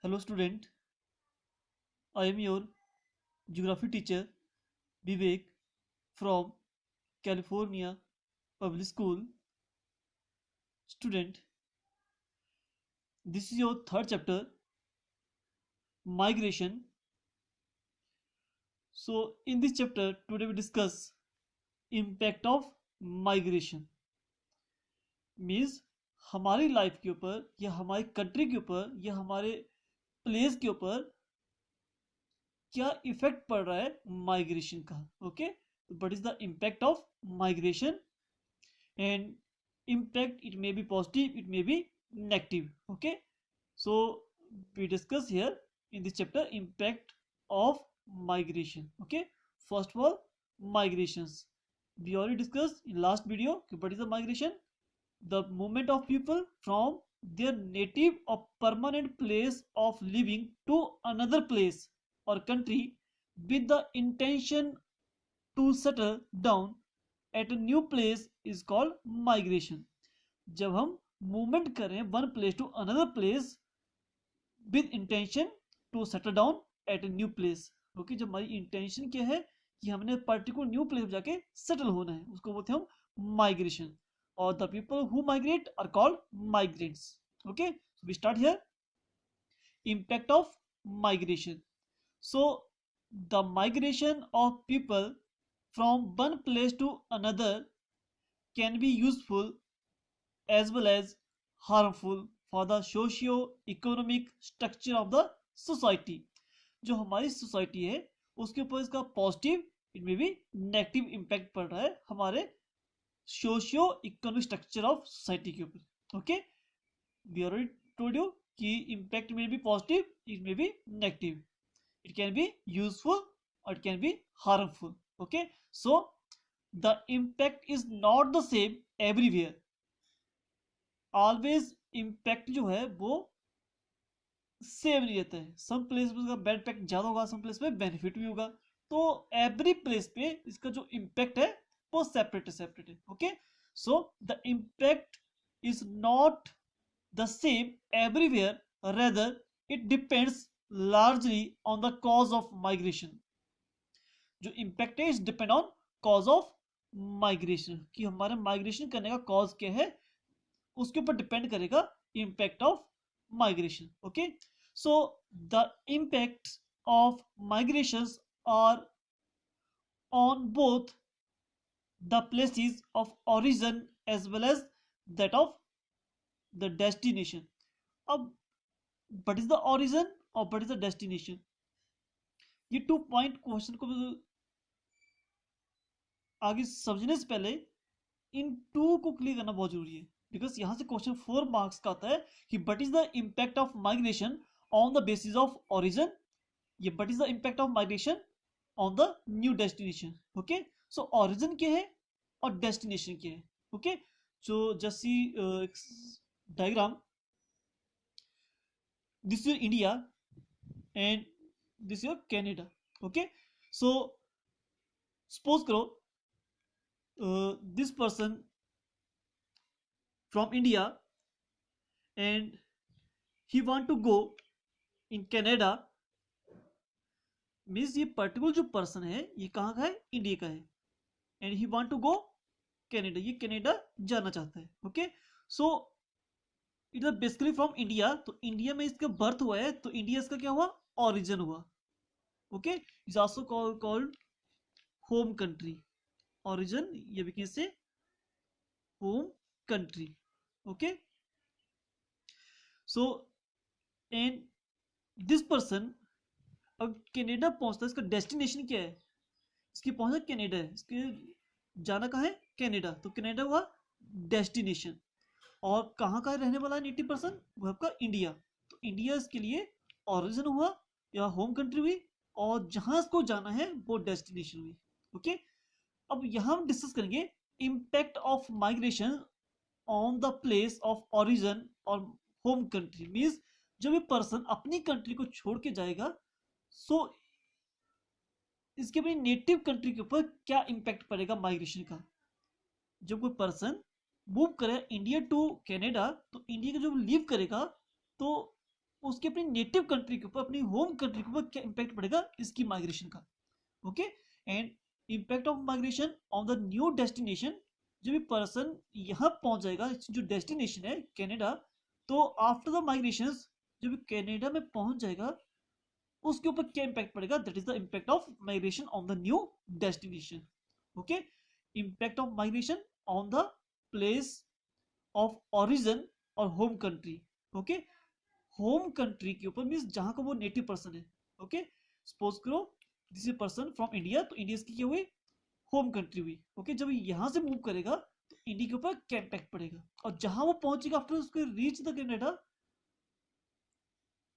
Hello student, I am your geography teacher Vivek from California Public School. Student, this is your third chapter, migration. So in this chapter today we discuss impact of migration. Means हमारी life के ऊपर या हमारी country के ऊपर या हमारे place के ऊपर क्या इफेक्ट पड़ रहा है माइग्रेशन का. Okay, what is the impact of migration and impact, it may be positive, it may be negative. Okay, so we discuss here in this chapter impact of migration. Okay, first of all, migrations we already discussed in last video. What is the migration? The movement of people from their native or permanent place of living to another place or country with the intention to settle down at a new place is called migration. जब हम movement करें one place to another place with intention to settle down at a new place. Okay, जब हमारी intention क्या है कि हमने particular new place जाके सेटल होना है, उसको बोलते हैं हम माइग्रेशन. और the people who migrate are called migrants. Okay, we start here. Impact of migration. So the migration of people from one place to another can be useful as well as harmful for the socio-economic structure of the society. जो हमारी society है उसके ऊपर इसका positive, it में भी negative impact पड़ रहा है हमारे socio economic structure of society के ऊपर. Okay, we already told you कि इम्पैक्ट में भी पॉजिटिव, इट में भी negative. It can be useful और it can be harmful. Okay, so the impact is not the same everywhere. Always impact जो है वो सेम नहीं रहता है. सम प्लेस पे इसका बैड इम्पैक्ट ज्यादा होगा, सम प्लेस पे बेनिफिट भी होगा. तो एवरी प्लेस पे इसका जो इम्पैक्ट है वो सेपरेट है. Okay, so the impact is not the same everywhere, rather it depends largely on the cause of migration. जो इम्पैक्ट है is depend on cause of migration, कि हमारे माइग्रेशन करने का कॉज क्या है उसके ऊपर डिपेंड करेगा impact of migration. Okay, so the impact of migrations are on both the places of origin as well as that of the destination. अब व्हाट इज द ओरिजिन और व्हाट इज द डेस्टिनेशन, ये 2 point question को आगे समझने से पहले इन 2 को clear करना बहुत जरूरी है. बिकॉज यहां से क्वेश्चन 4 मार्क्स का आता है कि what is the impact of migration on the basis of origin, ये what is the impact of migration on the new destination. Okay, so origin क्या है और डेस्टिनेशन क्या है. ओके, सो जैसी diagram, this is India and this is Canada. Okay, so suppose करो this person from India and he want to go in Canada. Means ये particular जो person है ये कहाँ का है, इंडिया का है, and he want to go Canada, ये कनाडा जाना चाहता है. Okay, so it is basically from India. तो इंडिया में इसका बर्थ हुआ है, तो इंडिया इसका क्या हुआ, ओरिजिन हुआ. Okay, is also called home country. Origin ये भी कैसे, home country. Okay, so and this person अब कनाडा पहुंचता है, इसका डेस्टिनेशन क्या है, इसकी पहुंचना कनाडा है, इसके जाना कहाँ है, कनाडा. तो कनाडा हुआ डेस्टिनेशन. और कहाँ का रहने वाला है नेटिव पर्सन, वो आपका इंडिया. तो इंडिया इसके लिए ओरिजिन हुआ या होम कंट्री हुई, और जहां इसको जाना है वो डेस्टिनेशन हुई. ओके, अब यहां हम डिस्कस करेंगे impact of migration on the place of origin और होम कंट्री. मींस जब ये पर्सन अपनी कंट्री को छोड़ के जाएगा, सो इसके अपनी नेटिव कंट्री के ऊपर क्या इम्पैक्ट पड़ेगा माइग्रेशन का. जब कोई पर्सन मूव करे इंडिया टू कनाडा, तो इंडिया का जब लीव करेगा तो उसके अपनी नेटिव कंट्री के ऊपर, अपनी होम कंट्री के ऊपर क्या इम्पैक्ट पड़ेगा इसकी माइग्रेशन का। Okay, and impact of migration on the new destination, जब भी पर्सन यहाँ पहुंच जाएगा, जो डेस्टिनेशन है कनाडा, तो आफ्टर द माइग्रेशन जब कनाडा में पहुंच जाएगा उसके ऊपर क्या इम्पैक्ट पड़ेगा, that is the impact of migration on the new destination. Okay, impact of migration on the place of origin और home country. Okay, home country के ऊपर मीन्स जहां का वो नेटिव पर्सन है। ओके, सपोज करो this is person from India, तो India की क्या हुई, होम कंट्री हुई। ओके, जब यहां से मूव करेगा तो इंडिया के ऊपर क्या इम्पैक्ट पड़ेगा, और जहां वो पहुंचेगा आफ्टर उसको रीच द कनाडा,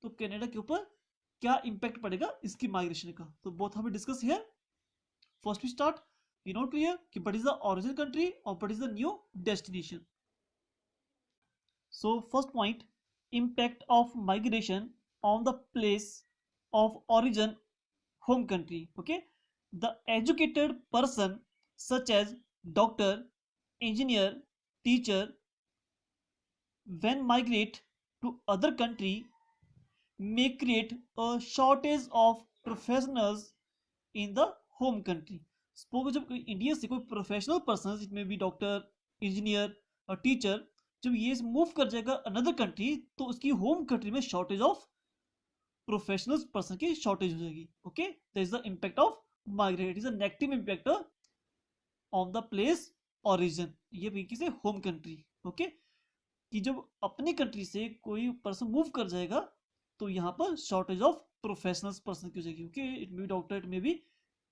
तो कनाडा के ऊपर क्या इम्पैक्ट पड़ेगा इसकी माइग्रेशन का। तो बोथ हमें discuss here. First we start, we note clear कि what is the origin country और what is the new destination. So first point, impact of migration on the place of origin, home country. Okay, the educated person such as doctor, engineer, teacher, when migrate to other country may create a shortage of professionals in the home country. Suppose जब India से कोई professional person, it में B doctor, engineer और teacher, जब ये move कर जाएगा another country, तो उसकी होम कंट्री में शॉर्टेज ऑफ प्रोफेशनल पर्सन की शॉर्टेज हो जाएगी। Okay, that is the impact of migrate, is a negative impact on the place origin, ये भी किसे होम कंट्री। ओके, कि जब अपनी कंट्री से कोई पर्सन मूव कर जाएगा तो यहाँ पर शॉर्टेज ऑफ प्रोफेशनल पर्सन की हो जाएगी। Okay, it may B doctor, it may B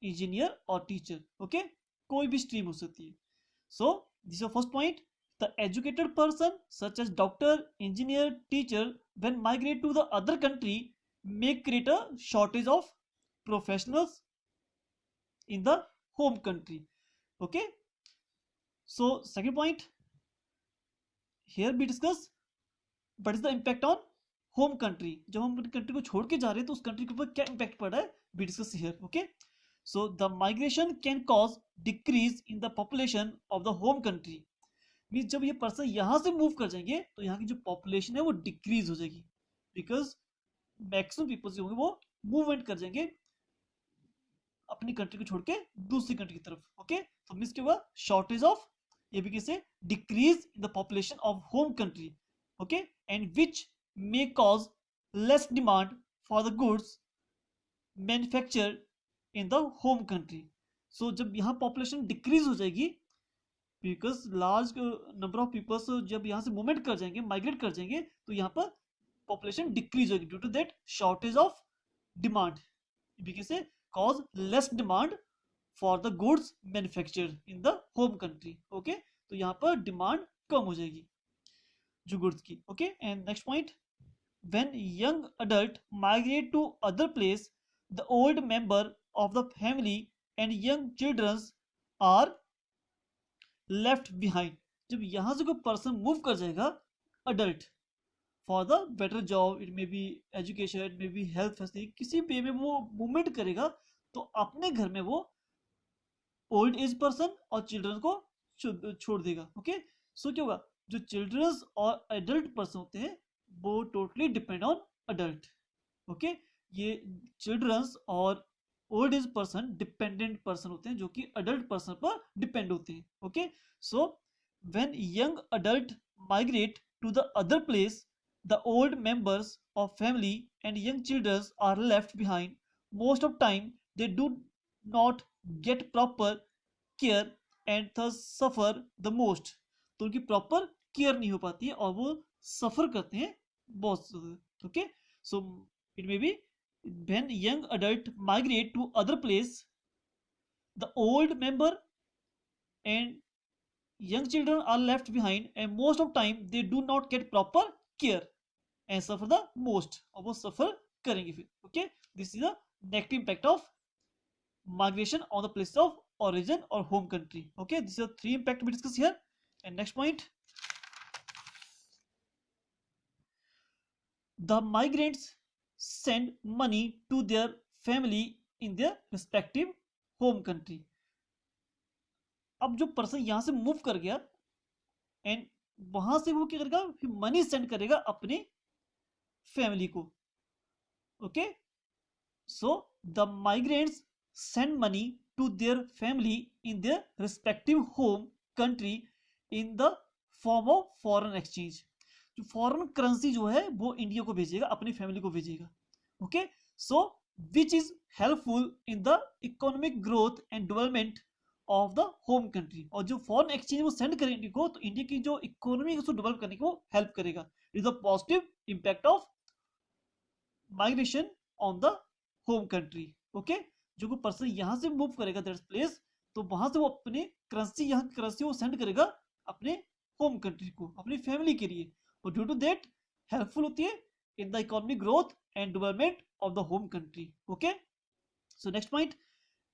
engineer और टीचर। ओके, कोई भी स्ट्रीम हो सकती है। So this is first point, the educated person such as doctor, engineer, teacher when migrate to the other country may create a shortage of professionals in the home country. Okay, so second point, here we discuss what is the impact on home country, जब हम country को छोड़ के जा रहे हैं तो उस कंट्री के ऊपर क्या इम्पैक्ट पड़ रहा है, we discuss here. Okay, so the migration can cause decrease in the population of the home country, means जब ये पर्सन यहां से मूव कर जाएंगे तो यहाँ की जो पॉपुलेशन है वो डिक्रीज हो जाएगी, बिकॉज मैक्सिमम पीपल जो होंगे वो मूवमेंट कर जाएंगे अपनी कंट्री को छोड़ के दूसरी कंट्री की तरफ। ओके, तो मीन्स क्या हुआ, शॉर्टेज ऑफ, ये भी कैसे, decrease in the population of home country. Okay, and which may cause less demand for the goods manufactured in the home country. So जब यहाँ पॉपुलेशन डिक्रीज हो जाएगी, because large number of peoples जब यहाँ से मूवमेंट कर जाएंगे, migrate कर जाएंगे, तो यहाँ पर पॉपुलेशन डिक्रीज होगी due to that shortage of demand, से cause less demand for the goods manufactured in the home country. Okay, तो यहाँ पर डिमांड कम हो जाएगी जो गुड्स की। Okay, and next point, when young adult migrate to other place the old member of the family and young childrens are left behind. जब यहां से कोई पर्सन मूव कर जाएगा adult for the better job, it may be education, it may be health facility, किसी पे में वो मूवमेंट करेगा तो अपने घर में वो ओल्ड एज पर्सन और चिल्ड्रन को छोड़ देगा। ओके, सो क्या होगा, जो चिल्ड्रंस और एडल्ट पर्सन होते हैं वो totally depend on adult. Okay, ये चिल्ड्रंस और old age person dependent person होते हैं जो कि अडल्ट पर्सन पर डिपेंड होते हैं। Okay, so when young adult migrate to the other place the old members of family and young childrens are left behind, most of time they do not get proper care and thus suffer the most. तो उनकी proper care नहीं हो पाती है और वो सफर करते हैं बहुत ज्यादा। Okay, so it may B when young adult migrate to other place the old member and young children are left behind and most of time they do not get proper care and suffer the most, और वो suffer करेंगे फिर। okay, this is the negative impact of migration on the place of origin or home country. okay, these are three impact we discuss here. And next point, the migrants send money to their family in their respective home country. अब जो person यहां से move कर गया and वहां से वो क्या करेगा, फिर मनी सेंड करेगा अपने फैमिली को। Okay, so the migrants send money to their family in their respective home country in the form of foreign exchange. जो फॉरेन करेंसी जो है वो इंडिया को भेजेगा, अपनी फैमिली को भेजेगा। Okay, so which is helpful in the economic growth and development of the home country. और जो फॉरेन एक्सचेंज वो सेंड करे इंडिया को, तो इंडिया की जो इकोनॉमी है उसको डेवलप करने को हेल्प करेगा। It is the positive impact of migration on the home country. Okay, जो कोई पर्सन यहाँ से मूव करेगा दैट प्लेस, तो वहां से वो अपनी करेंसी, यहाँ की करेंसी वो सेंड करेगा अपने होम कंट्री को, अपनी फैमिली के लिए, और ड्यू टू दैट हेल्पफुल होती है in the economic growth and development of the home country. Okay, so next point,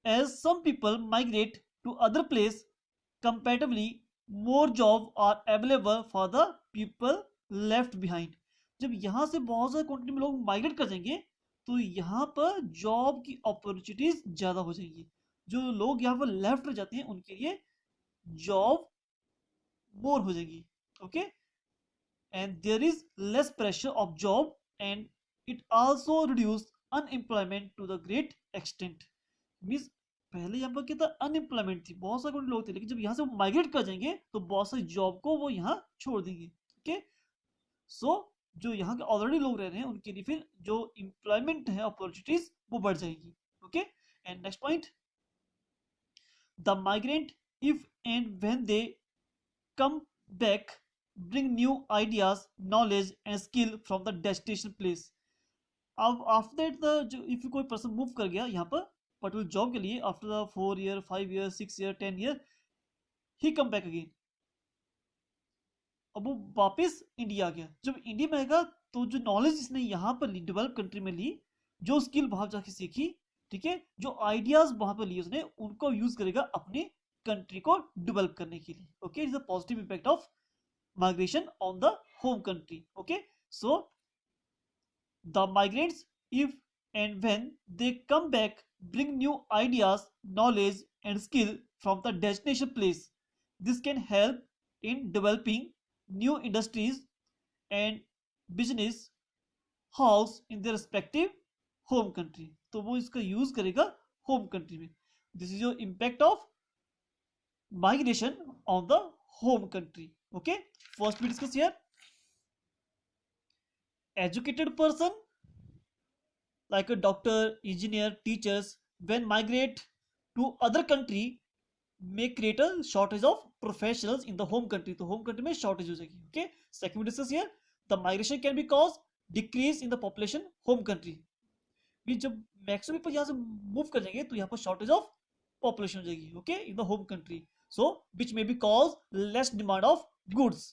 as some people migrate to other place comparatively more jobs are available for the people left behind। जब यहाँ से बहुत सारे quantity में लोग migrate कर जाएंगे तो यहाँ पर जॉब की अपॉर्चुनिटीज ज्यादा हो जाएंगी। जो लोग यहाँ पर लेफ्ट रह जाते हैं उनके लिए जॉब मोर हो जाएगी। Okay, and there is less pressure of job and it also reduce unemployment to the great extent. Means पहले यहाँ पर क्या था, अनएम्प्लॉयमेंट थी, बहुत सारे लोग थे, लेकिन जब यहाँ से वो माइग्रेट कर जाएंगे तो बहुत सारी जॉब को वो यहाँ छोड़ देंगे। ओके, सो जो यहाँ के ऑलरेडी लोग रह रहे हैं उनके लिए फिर जो एम्प्लॉयमेंट है अपॉर्चुनिटीज वो बढ़ जाएगी। Okay, and next point, the migrant if and when they come back bring new ideas, knowledge and skill from the destination place. अब आफ्टर दैट द इफ कोई पर्सन मूव कर गया यहाँ पर पर्टिकुलर जॉब के लिए, after the 4 year 5 year 6 year 10 year he come back again, अब वो वापस इंडिया आ गया। जब इंडिया में आएगा तो जो नॉलेज इसने यहाँ पर डेवलप कंट्री में ली, जो स्किल वहां जाके सीखी, ठीक है, जो आइडियाज वहां पर लिए उसने, उनको यूज करेगा अपनी कंट्री को डेवलप करने के लिए। Okay, is the positive impact of migration on the home country. Okay, so the migrants if and when they come back bring new ideas, knowledge and skill from the destination place. This can help in developing new industries and business house in their respective home country। तो वो इसका use करेगा home country में। This is your impact of migration on the home country. Okay, first we discuss here, educated person like a doctor, engineer, teachers, when migrate to other country may create a shortage of professionals in the home country। तो home country में shortage हो जाएगी। Okay, second we discuss here, the migration can be caused decrease in the population home country। भी जब maximum people यहाँ से move कर जाएंगे तो यहाँ पर शॉर्टेज ऑफ पॉपुलेशन हो जाएगी। Okay, in the home country, so which may be cause less demand of goods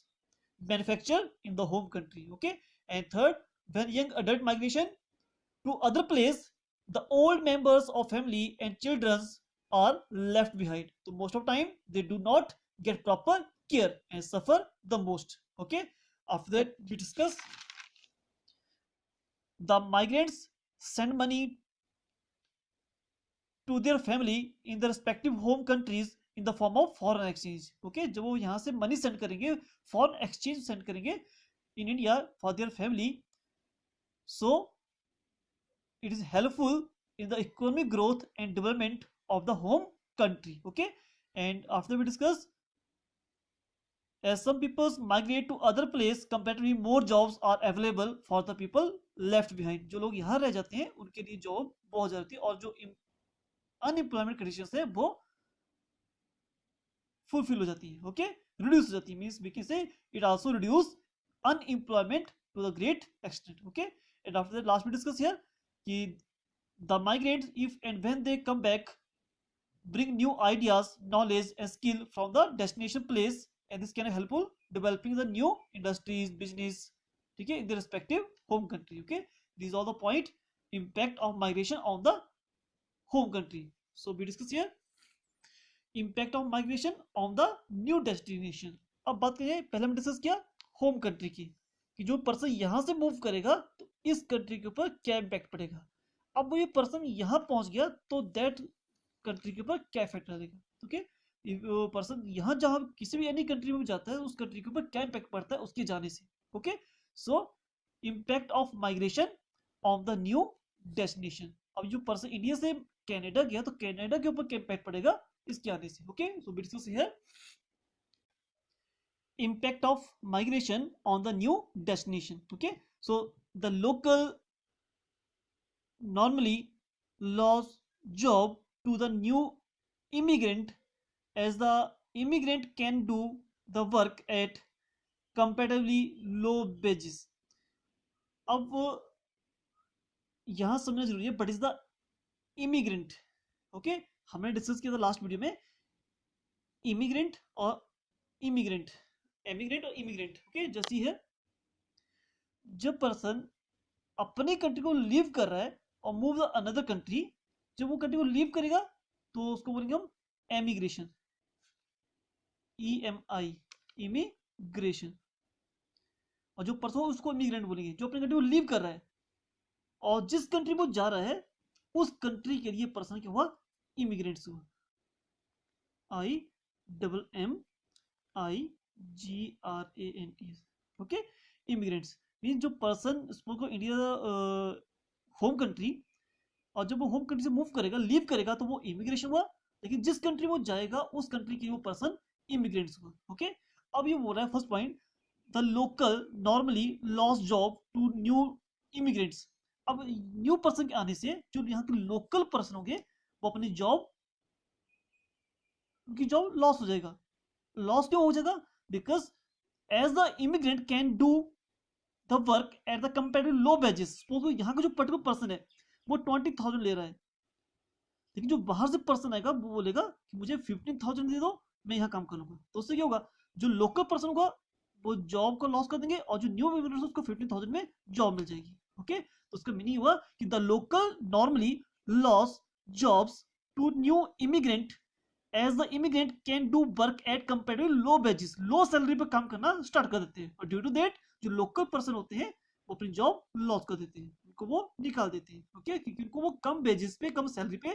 manufacture in the home country. Okay, and third, when young adult migration to other place, the old members of family and children are left behind। So most of time they do not get proper care and suffer the most। Okay, after that we discuss the migrants send money to their family in the respective home countries in the form of foreign exchange। Okay, जब वो यहाँ से money send करेंगे, foreign exchange send करेंगे in India for their family, so it is helpful in the economic growth and development of the home country। Okay, and after we discuss, as some people migrate to other place comparatively more jobs are available for the people left behind। जो लोग यहाँ रह जाते हैं उनके लिए job बहुत ज्यादा होती है, और जो अनएम्प्लॉयमेंट कंडीशंस है वो फुलफिल हो जाती है। ओके, रिड्यूस हो जाती है, means we can say it also reduce unemployment to the great extent. Okay, and after that last we discuss here कि the migrants if and when they come back bring new ideas, knowledge and skill from the destination place, and this can help developing the new industries, business, ठीक है, in the respective home country। Okay, these are the point impact of migration on the home country। So we discuss here impact of migration on the new destination। अब बात करें, पहले हमने discuss किया home country की, कि जो person यहाँ से मूव करेगा तो इस कंट्री के ऊपर क्या इम्पैक्ट पड़ेगा। अब वो ये पर्सन यहाँ पहुंच गया तो दैट कंट्री के ऊपर क्या इफेक्ट रहेगा। ओके, पर्सन यहाँ जहाँ किसी भी एनी कंट्री में जाता है उस कंट्री के ऊपर क्या इम्पैक्ट पड़ता है उसके जाने से। Okay, so impact of migration on the new destination. अब जो पर्सन इंडिया से कनाडा गया तो कनाडा के ऊपर क्या इम्पैक्ट पड़ेगा इसके आने से। Okay, so discuss here impact of migration on the new destination. Okay, so the local normally lost job to the new immigrant, as the immigrant can do the work at comparatively low wages. अब यहां समझना जरूरी है, but is the immigrant. Okay, हमने discuss किया था last video में immigrant और इमिग्रेंट, एमिग्रेंट और इमिग्रेंट। ओके, जैसी है जब पर्सन अपने कंट्री को लीव कर रहा है और मूव द अनदर कंट्री, जब वो कंट्री को लीव करेगा तो उसको बोलेंगे हम एमिग्रेशन, EMI, इमिग्रेशन। और जो पर्सन उसको इमिग्रेंट बोलेंगे जो अपनी कंट्री को लीव कर रहा है, और जिस कंट्री में जा रहा है उस कंट्री के लिए पर्सन क्या हुआ, इमिग्रेंट्स हुआ, IMMIGRANTS। ओके, इमिग्रेंट्स मीन जो पर्सन को इंडिया होम कंट्री, और जब वो होम कंट्री से मूव करेगा, लीव करेगा, तो वो इमिग्रेशन हुआ। लेकिन जिस कंट्री वो जाएगा उस कंट्री के वो पर्सन इमिग्रेंट्स हुआ। ओके, अब ये बोल रहा है first point, the local normally lost job to new immigrants. अब न्यू पर्सन के आने से जो यहाँ के लोकल पर्सन होंगे वो अपनी जॉब, उनकी जॉब लॉस हो जाएगा। लॉस क्यों हो जाएगा? Because as the immigrant can do the work at the comparative low wages. Suppose यहाँ का जो पर्टिकुलर पर्सन है वो 20,000 ले रहा है, लेकिन जो बाहर से पर्सन आएगा वो बोलेगा कि मुझे 15,000 दे दो, मैं यहाँ काम कर लूंगा। तो उससे क्या होगा, जो लोकल पर्सन होगा वो जॉब को लॉस कर देंगे, और जो न्यू इमिग्रेंट उसको 15,000 में जॉब मिल जाएगी। ओके, तो उसका मीनिंग हुआ कि the local normally loss jobs to new immigrant as the immigrant can do work at comparative low wages. Low salary पर काम करना स्टार्ट कर देते हैं, और ड्यू टू दैट जो लोकल पर्सन होते हैं वो अपनी जॉब लॉस कर देते हैं, उनको वो निकाल देते हैं। ओके, क्योंकि उनको वो कम वेजेस पे, कम सैलरी पे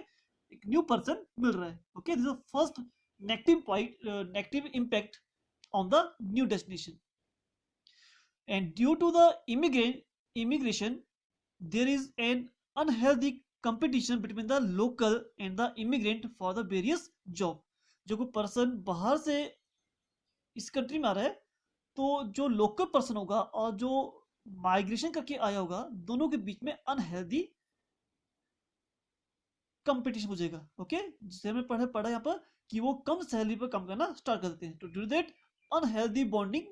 एक न्यू पर्सन मिल रहा है। Okay, this is the first negative point, negative impact on the new destination. And due to the immigration there is an unhealthy competition between the local and the immigrant for the various job। जो कोई person बाहर से इस country में आ रहा है तो जो लोकल पर्सन होगा और जो माइग्रेशन करके आया होगा, दोनों के बीच में अनहेल्दी कंपटीशन हो जाएगा। ओके, जिसे हमें पढ़ा यहाँ पर कि वो कम सैलरी पर काम करना स्टार्ट कर देते हैं। तो due that unhealthy bonding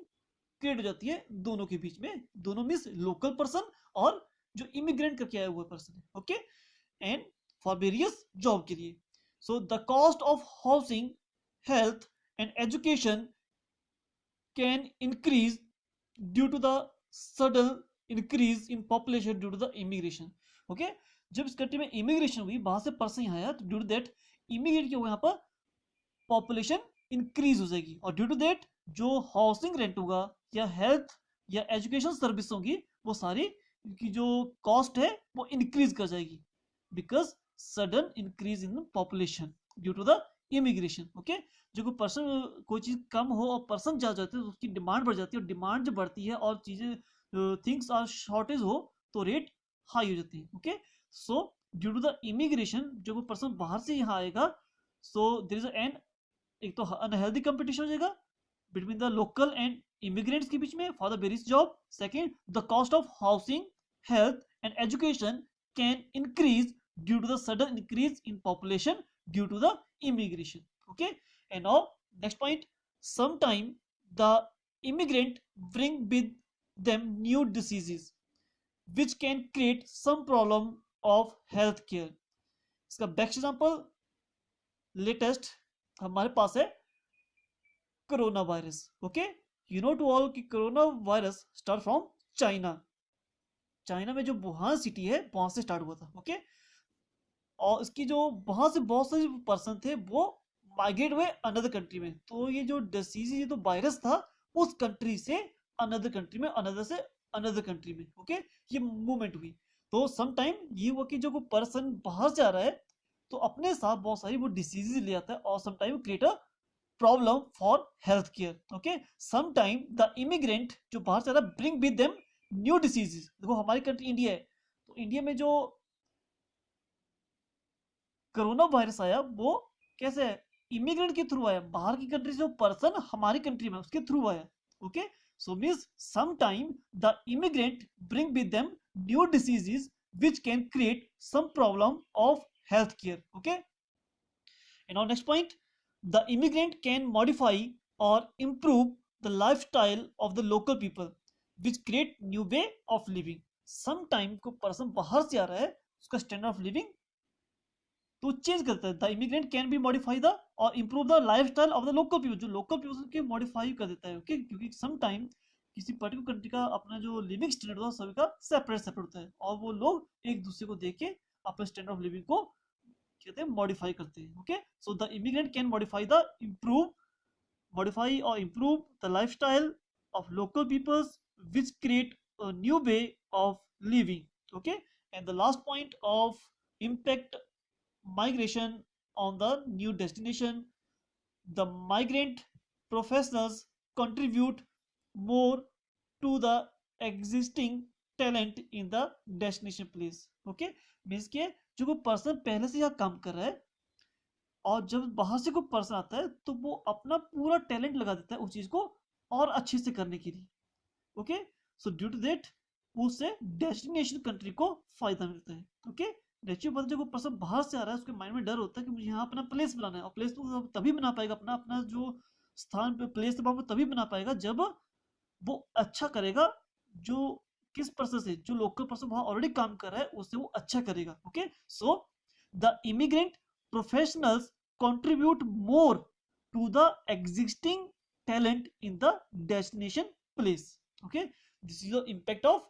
create हो जाती है दोनों के बीच में। दोनों मींस लोकल पर्सन और जो इमिग्रेंट करके आया हुआ पर्सन है। Okay, and for various job के लिए। So the cost of housing, health and education can increase due to the sudden increase in population due to the immigration. Okay, जब इस कंट्री में इमिग्रेशन हुई, बाहर से पर्सन यहाँ आया, तो ड्यू टू दैट इमिग्रेट के हुए यहाँ पर पॉपुलेशन इंक्रीज हो जाएगी, और ड्यू टू दैट जो हाउसिंग रेंट होगा या हेल्थ या एजुकेशन सर्विस होगी वो सारी की जो कॉस्ट है वो इंक्रीज कर जाएगी, because sudden increase in population due to the immigration. Okay, जो कोई पर्सन, कोई चीज कम हो और पर्सन जा जाते हैं तो उसकी डिमांड बढ़ जाती है, और डिमांड जब बढ़ती है और चीजें थिंग्स आर शॉर्टेज हो तो रेट हाई हो जाती है। Okay, so due to the immigration जो कोई पर्सन बाहर से यहाँ आएगा, सो देयर इज एन, एक तो अनहेल्दी कंपटीशन हो जाएगा between the local and immigrants के बीच में for the various job. Second, the cost of housing, health and education can increase due to the sudden increase in population due to the immigration. Okay, and now next point, sometime the immigrant bring with them new diseases which can create some problem of health care। इसका best example latest हमारे पास है corona virus. Okay, you no to all कि corona virus start from China. China में जो Wuhan city है वहां से स्टार्ट हुआ था। ओके, और इसकी जो वहां से बहुत सारे पर्सन थे वो माइग्रेट हुए अनदर कंट्री में, तो ये जो डिसीज, ये तो वायरस था उस कंट्री से अनदर कंट्री में, अनदर से अनदर कंट्री में। ओके, ये मूवमेंट हुई। तो सम टाइम ये हुआ कि जो कोई पर्सन बाहर से आ रहा है तो अपने साथ बहुत सारी वो डिसीजेज ले आता है, और some time create a problem for health care. Okay, some time the immigrant जो बाहर से आ रहा है bring with them new diseases. देखो हमारी कंट्री इंडिया है, तो इंडिया में जो कोरोना वायरस आया वो कैसे है, इमिग्रेंट के थ्रू आया, बाहर की कंट्री से जो पर्सन हमारी कंट्री में उसके थ्रू आया। Okay, so means some time the immigrant bring with them new diseases which can create some problem of healthcare. Okay, and our next point, the immigrant can modify or improve the lifestyle of the local people which create new way of living. Sometime को person बाहर से आ रहा है, उसका standard of living तो change करता है। The immigrant can be modify the और improve the life style of the local people, जो लोकल पीपल के मॉडिफाई कर देता है। ओके, क्योंकि सम टाइम किसी पर्टिकुलर कंट्री का अपना जो लिविंग स्टैंडर्ड होता है सभी का सेपरेट सेपरेट होता है, और वो लोग एक दूसरे को देख के अपने स्टैंडर्ड ऑफ लिविंग को कहते हैं मॉडिफाई करते हैं। Okay, so the immigrant can modify the improve modify or improve the lifestyle of local peoples which create a new way of living. Okay, and the last point of impact migration on the new destination, the migrant professionals contribute more to the existing talent in the destination place. Okay, means के जो कोई person पहले से यहाँ काम कर रहा है और जब बाहर से कोई पर्सन आता है तो वो अपना पूरा टैलेंट लगा देता है उस चीज को और अच्छे से करने के लिए। Okay, so due to that उससे डेस्टिनेशन कंट्री को फायदा मिलता है। ओके, नेचुरल बात, जो पर्सन बाहर से आ रहा है उसके माइंड में डर होता है कि मुझे यहाँ अपना प्लेस बनाना है, और प्लेस तो तभी बना पाएगा, अपना अपना जो स्थान पे प्लेस वो तभी बना पाएगा जब वो अच्छा करेगा, जो किस पर्सन से, जो लोकल पर्सन वहां ऑलरेडी काम कर रहा है उससे वो अच्छा करेगा। Okay, so the immigrant professionals contribute more to the existing talent in the destination place. Okay, this is the impact of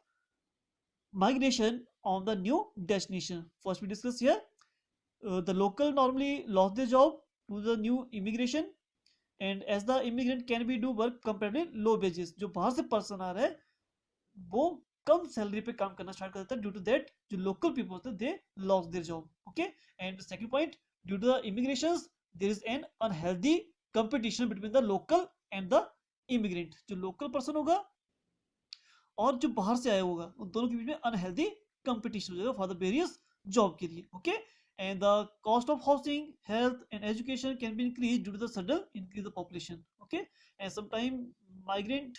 migration on the new destination. First we discuss here, the local normally lost their job to the new immigration, and as the immigrant can be do work comparatively low wages, जो बाहर से person आ रहा है वो कम salary पे काम करना start कर देता है, ड्यू टू दैट जो लोकल पीपल होते हैं they lost their job. Okay, and second point, due to the immigrations there is an unhealthy competition between the local and the immigrant, जो लोकल पर्सन होगा और जो बाहर से आया होगा उन दोनों के बीच में अनहेल्दी कंपटीशन हो जाएगा फॉर द वेरियस जॉब के लिए। Okay, and the cost of housing, health and education can be increase due to the sudden increase the population. Okay, and sometime migrant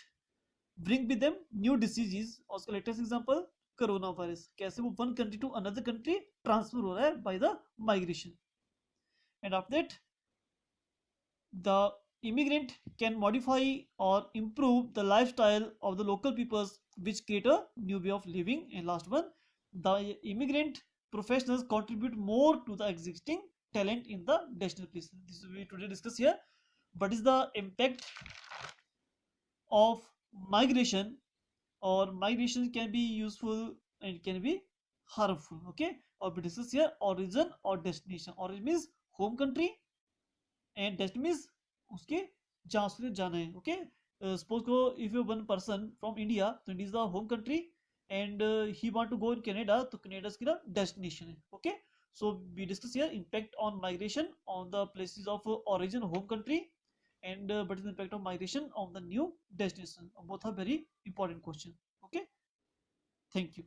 bring with them new diseases, और उसका latest example corona virus, कैसे वो one country to another country transfer हो रहा है by the migration. And after that, the immigrant can modify or improve the lifestyle of the local peoples which create a new way of living. And last one, the immigrant professionals contribute more to the existing talent in the destination place. This we today discuss here. What is the impact of migration, or migration can be useful and can be harmful. Okay, or we discuss here origin or destination. Origin means home country and destination means उसके जहाँ उसने जाना है। Okay, suppose को if you one person from India, तो India is the home country and he want to go in Canada, तो Canada इसकी destination है। Okay, so we discuss here impact on migration on the places of origin home country and but is the impact of migration on the new destination. Both are very important question. Okay, thank you.